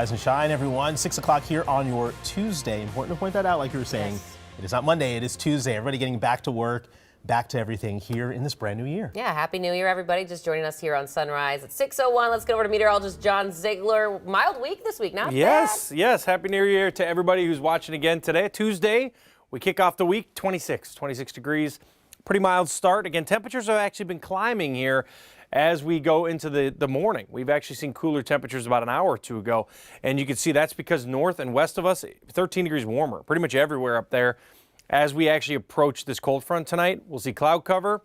Rise and shine, everyone. 6 o'clock here on your Tuesday. Important to point that out, like you were saying. Yes. It is not Monday, it is Tuesday. Everybody getting back to work, back to everything here in this brand new year. Yeah, Happy New Year, everybody. Just joining us here on Sunrise at 6:01. Let's get over to meteorologist John Ziegler. Mild week this week, not bad. Yes. Happy New Year to everybody who's watching again today. Tuesday, we kick off the week 26 degrees. Pretty mild start. Again, temperatures have actually been climbing here as we go into the morning. We've actually seen cooler temperatures about an hour or two ago, and you can see that's because north and west of us, 13 degrees warmer, pretty much everywhere up there. As we actually approach this cold front tonight, we'll see cloud cover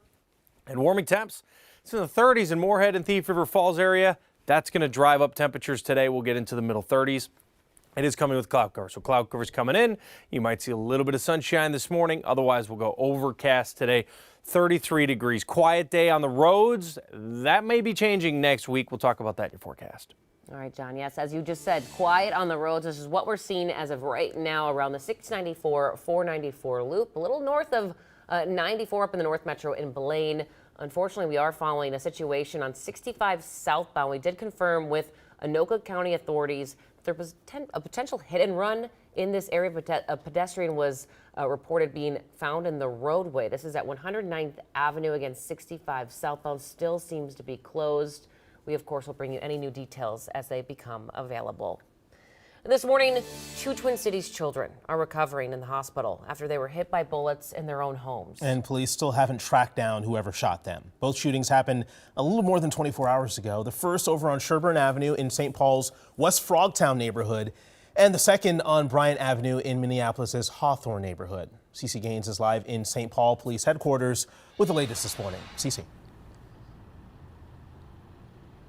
and warming temps. It's in the 30s in Moorhead and Thief River Falls area. That's going to drive up temperatures today. We'll get into the middle 30s. It is coming with cloud cover, so cloud cover's coming in. You might see a little bit of sunshine this morning. Otherwise, we'll go overcast today. 33 degrees. Quiet day on the roads. That may be changing next week. We'll talk about that in your forecast. All right, John. Yes, as you just said, quiet on the roads. This is what we're seeing as of right now around the 694, 494 loop, a little north of 94 up in the North Metro in Blaine. Unfortunately, we are following a situation on 65 southbound. We did confirm with Anoka County authorities there was a potential hit and run in this area. A pedestrian was reported being found in the roadway. This is at 109th Avenue, again, 65 southbound, still seems to be closed. We, of course, will bring you any new details as they become available. And this morning, 2 Twin Cities children are recovering in the hospital after they were hit by bullets in their own homes. And police still haven't tracked down whoever shot them. Both shootings happened a little more than 24 hours ago. The first over on Sherburne Avenue in St. Paul's West Frogtown neighborhood, and the second on Bryant Avenue in Minneapolis's Hawthorne neighborhood. Cece Gaines is live in St. Paul Police Headquarters with the latest this morning. Cece.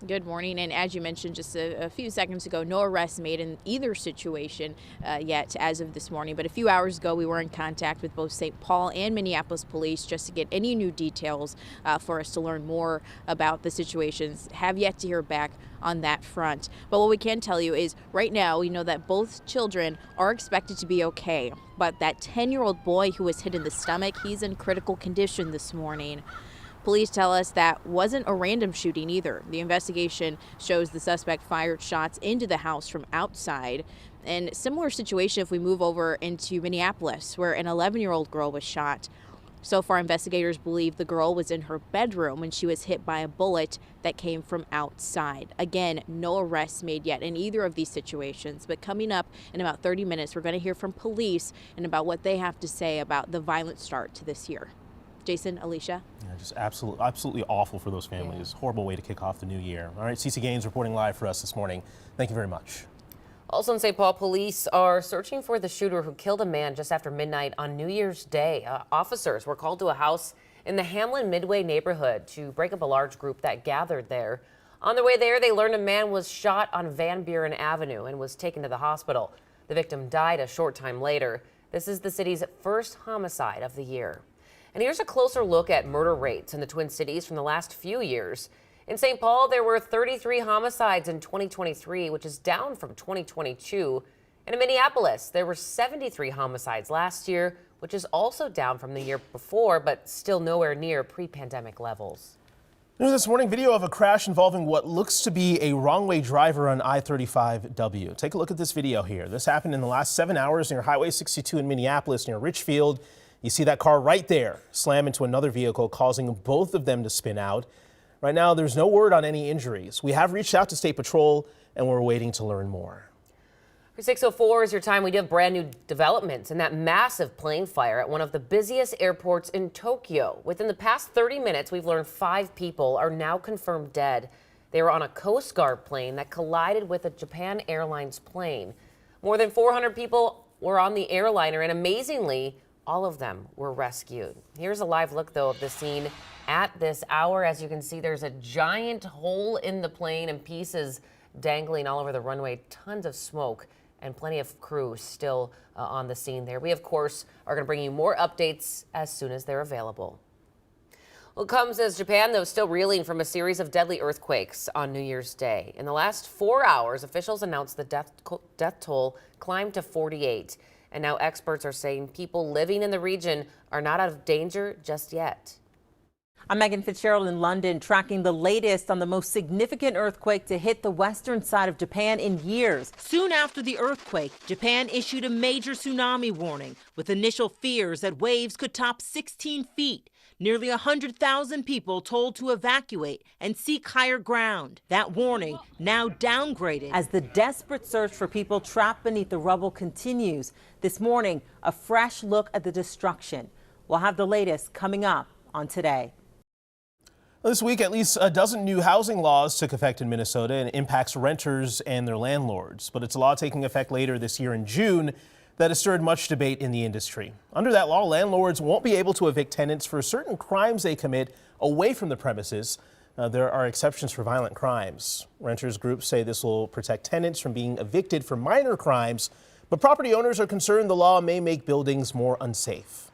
Good morning, and as you mentioned just a few seconds ago, no arrests made in either situation yet as of this morning. But a few hours ago, we were in contact with both St. Paul and Minneapolis police just to get any new details for us to learn more about the situations. Have yet to hear back on that front. But what we can tell you is right now we know that both children are expected to be okay. But that 10-year-old boy who was hit in the stomach, he's in critical condition this morning. Police tell us that wasn't a random shooting either. The investigation shows the suspect fired shots into the house from outside. And similar situation if we move over into Minneapolis, where an 11-year-old girl was shot. So far, investigators believe the girl was in her bedroom when she was hit by a bullet that came from outside. Again, no arrests made yet in either of these situations. But coming up in about 30 minutes, we're going to hear from police and about what they have to say about the violent start to this year. Jason, Alicia. Yeah, just absolutely awful for those families. Yeah. Horrible way to kick off the new year. All right, Cece Gaines reporting live for us this morning. Thank you very much. Also in St. Paul, police are searching for the shooter who killed a man just after midnight on New Year's Day. Officers were called to a house in the Hamlin Midway neighborhood to break up a large group that gathered there. On their way there, they learned a man was shot on Van Buren Avenue and was taken to the hospital. The victim died a short time later. This is the city's first homicide of the year. And here's a closer look at murder rates in the Twin Cities from the last few years. In St. Paul, there were 33 homicides in 2023, which is down from 2022. And in Minneapolis, there were 73 homicides last year, which is also down from the year before, but still nowhere near pre-pandemic levels. News this morning, video of a crash involving what looks to be a wrong-way driver on I-35W. Take a look at this video here. This happened in the last 7 hours near Highway 62 in Minneapolis, near Richfield. You see that car right there slam into another vehicle, causing both of them to spin out. Right now, there's no word on any injuries. We have reached out to State Patrol, and we're waiting to learn more. For 6:04 is your time. We do have brand new developments in that massive plane fire at one of the busiest airports in Tokyo. Within the past 30 minutes, we've learned 5 people are now confirmed dead. They were on a Coast Guard plane that collided with a Japan Airlines plane. More than 400 people were on the airliner, and amazingly, all of them were rescued. Here's a live look, though, of the scene at this hour. As you can see, there's a giant hole in the plane and pieces dangling all over the runway. Tons of smoke and plenty of crew still on the scene there. We, of course, are going to bring you more updates as soon as they're available. Well, it comes as Japan, though, still reeling from a series of deadly earthquakes on New Year's Day. In the last 4 hours, officials announced the death toll climbed to 48. And now experts are saying people living in the region are not out of danger just yet. I'm Megan Fitzgerald in London, tracking the latest on the most significant earthquake to hit the western side of Japan in years. Soon after the earthquake, Japan issued a major tsunami warning with initial fears that waves could top 16 feet. Nearly 100,000 people told to evacuate and seek higher ground. That warning now downgraded as the desperate search for people trapped beneath the rubble continues. This morning, a fresh look at the destruction. We'll have the latest coming up on Today. This week, at least a dozen new housing laws took effect in Minnesota and impacts renters and their landlords. But it's a law taking effect later this year in June that has stirred much debate in the industry. Under that law, landlords won't be able to evict tenants for certain crimes they commit away from the premises. There are exceptions for violent crimes. Renters groups say this will protect tenants from being evicted for minor crimes, but property owners are concerned the law may make buildings more unsafe.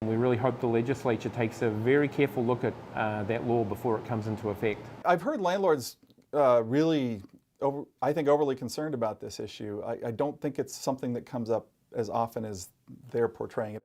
We really hope the legislature takes a very careful look at that law before it comes into effect. I've heard landlords really, I think, overly concerned about this issue. I don't think it's something that comes up as often as they're portraying it.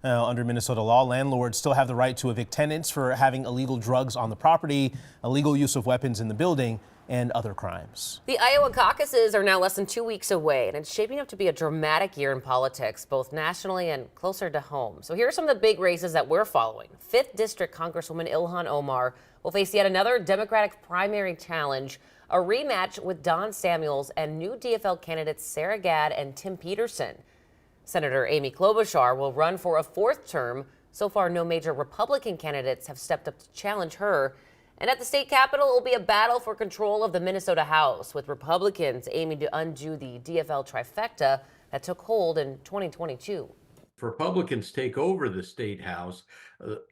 Now, under Minnesota law, landlords still have the right to evict tenants for having illegal drugs on the property, illegal use of weapons in the building, and other crimes. The Iowa caucuses are now less than 2 weeks away, and it's shaping up to be a dramatic year in politics, both nationally and closer to home. So here are some of the big races that we're following. 5th District Congresswoman Ilhan Omar will face yet another Democratic primary challenge, a rematch with Don Samuels and new DFL candidates Sarah Gadd and Tim Peterson. Senator Amy Klobuchar will run for a 4th term. So far, no major Republican candidates have stepped up to challenge her. And at the state capitol, it will be a battle for control of the Minnesota House, with Republicans aiming to undo the DFL trifecta that took hold in 2022. If Republicans take over the state house,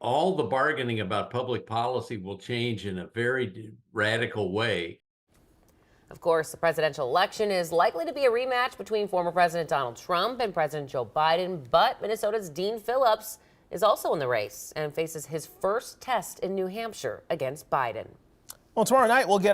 all the bargaining about public policy will change in a very radical way. Of course, the presidential election is likely to be a rematch between former President Donald Trump and President Joe Biden, but Minnesota's Dean Phillips is also in the race and faces his first test in New Hampshire against Biden. Well, tomorrow night we'll get